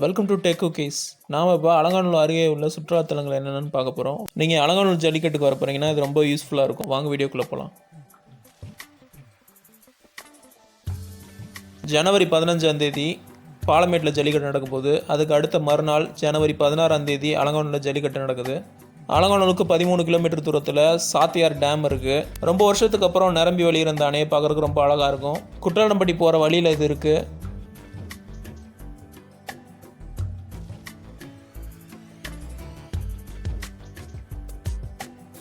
Welcome to tech cookies. நாம் இப்போ அலங்காநல்லூர் அருகே உள்ள சுற்றுலாத்தலங்கள் என்னென்னு பார்க்க போகிறோம். நீங்கள் அலங்காநல்லூர் ஜல்லிக்கட்டுக்கு வர போகிறீங்கன்னா இது ரொம்ப யூஸ்ஃபுல்லாக இருக்கும். வாங்க வீடியோக்குள்ளே போகலாம். ஜனவரி 15 பாலமேட்டில் ஜல்லிக்கட்டு நடக்கும்போது அதுக்கு அடுத்த மறுநாள் ஜனவரி 16 அலங்காநல்லூரில் ஜல்லிக்கட்டு நடக்குது. அலங்காநல்லூருக்கு 13 கிலோமீட்டர் தூரத்தில் சாத்தியார் டேம் இருக்குது. ரொம்ப வருஷத்துக்கு அப்புறம் நிரம்பி வழிகிற அந்த அணையை பார்க்குறதுக்கு ரொம்ப அழகாக இருக்கும். குற்றாலம்பட்டி போகிற வழியில் இது இருக்குது.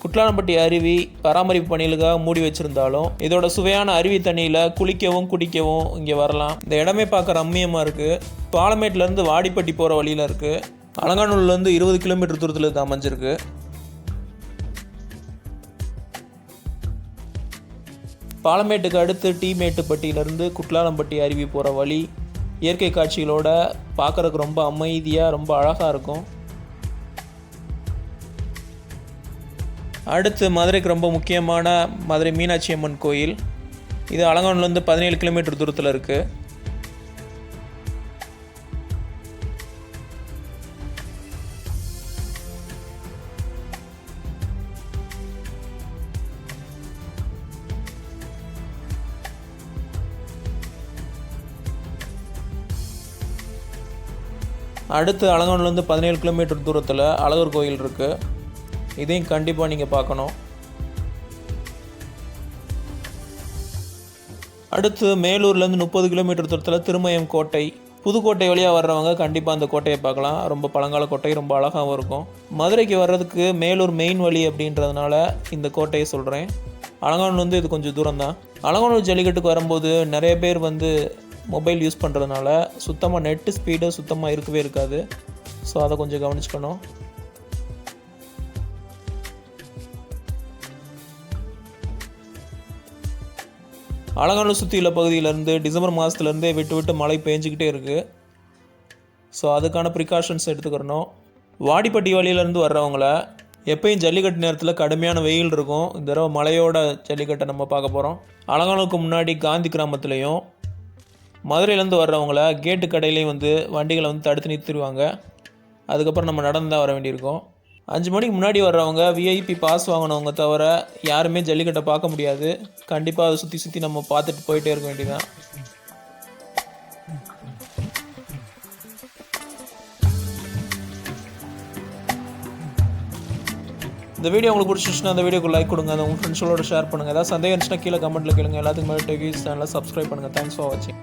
குற்றாலம்பட்டி அருவி பராமரிப்பு பணிகளுக்காக மூடி வச்சுருந்தாலும் இதோட சுவையான அருவி தண்ணியில் குளிக்கவும் குடிக்கவும் இங்கே வரலாம். இந்த இடமே பார்க்க ரம்மியமாக இருக்குது. பாலமேட்டிலேருந்து வாடிப்பட்டி போகிற வழியில் இருக்குது. அலங்காநல்லூர்லேருந்து 20 கிலோமீட்டர் தூரத்தில் இது அமைஞ்சிருக்கு. பாலமேட்டுக்கு அடுத்து டீமேட்டுப்பட்டியிலேருந்து குற்றாலம்பட்டி அருவி போகிற வழி இயற்கை காட்சிகளோட பார்க்குறதுக்கு ரொம்ப அமைதியாக ரொம்ப அழகாக இருக்கும். அடுத்து மதுரைக்கு ரொம்ப முக்கியமான மதுரை மீனாட்சி அம்மன் கோயில். இது அலங்காநல்லூர்லேருந்து 17 கிலோமீட்டர் தூரத்தில் இருக்குது. அடுத்து அலங்காநல்லூர்லேருந்து 17 கிலோமீட்டர் தூரத்தில் அழகர் கோயில் இருக்குது. இதையும் கண்டிப்பாக நீங்கள் பார்க்கணும். அடுத்து மேலூர்லேருந்து 30 கிலோமீட்டர் தூரத்தில் திருமயம் கோட்டை. புதுக்கோட்டை வழியாக வர்றவங்க கண்டிப்பாக அந்த கோட்டையை பார்க்கலாம். ரொம்ப பழங்கால கோட்டை, ரொம்ப அழகாகவும் இருக்கும். மதுரைக்கு வர்றதுக்கு மேலூர் மெயின் வழி அப்படின்றதுனால இந்த கோட்டையை சொல்கிறேன். அலங்காநல்லூர் இது கொஞ்சம் தூரம் தான். அலங்காநல்லூர் ஜல்லிக்கட்டுக்கு வரும்போது நிறைய பேர் மொபைல் யூஸ் பண்ணுறதுனால சுத்தமாக நெட்டு ஸ்பீடு சுத்தமாக இருக்கவே இருக்காது. ஸோ அதை கொஞ்சம் கவனிச்சுக்கணும். அலங்காநல்லூர் சுற்றியுள்ள பகுதியிலேருந்து டிசம்பர் மாதத்துலேருந்தே விட்டு விட்டு மழை பெஞ்சிக்கிட்டே இருக்குது. ஸோ அதுக்கான ப்ரிகாஷன்ஸ் எடுத்துக்கிறணும். வாடிப்பட்டி வழியிலேருந்து வர்றவங்கள எப்பயும் ஜல்லிக்கட்டு நேரத்தில் கடுமையான வெயில் இருக்கும். இந்த தடவை மழையோட ஜல்லிக்கட்டை நம்ம பார்க்க போகிறோம். அலங்காநல்லூருக்கு முன்னாடி காந்தி கிராமத்துலேயும் மதுரையிலேருந்து வர்றவங்கள கேட்டு கடையிலையும் வண்டிகளை தடுத்து நிறுத்திடுவாங்க. அதுக்கப்புறம் நம்ம நடந்து தான் வர வேண்டியிருக்கும். 5 மணிக்கு முன்னாடி வர்றவங்க விஐபி பாஸ் வாங்கினவங்க தவிர யாருமே ஜல்லிக்கட்டை பார்க்க முடியாது. கண்டிப்பாக அதை சுற்றி சுற்றி நம்ம பார்த்துட்டு போயிட்டே இருக்க வேண்டியதான். இந்த வீடியோ உங்களுக்கு பிடிச்சிருச்சுன்னா அந்த வீடியோக்கு லைக் கொடுங்க. அதை உங்கள் ஃப்ரெண்ட்ஸோட ஷேர் பண்ணுங்கள். ஏதாவது சந்தேகம் இருந்துச்சுன்னா கீழே கமெண்ட்டில் கேளுங்க. எல்லாத்துக்கும் மேலே டெக் சேனலை சப்ஸ்கிரைப் பண்ணுங்கள். தேங்க்ஸ் ஃபார் வாட்சிங்.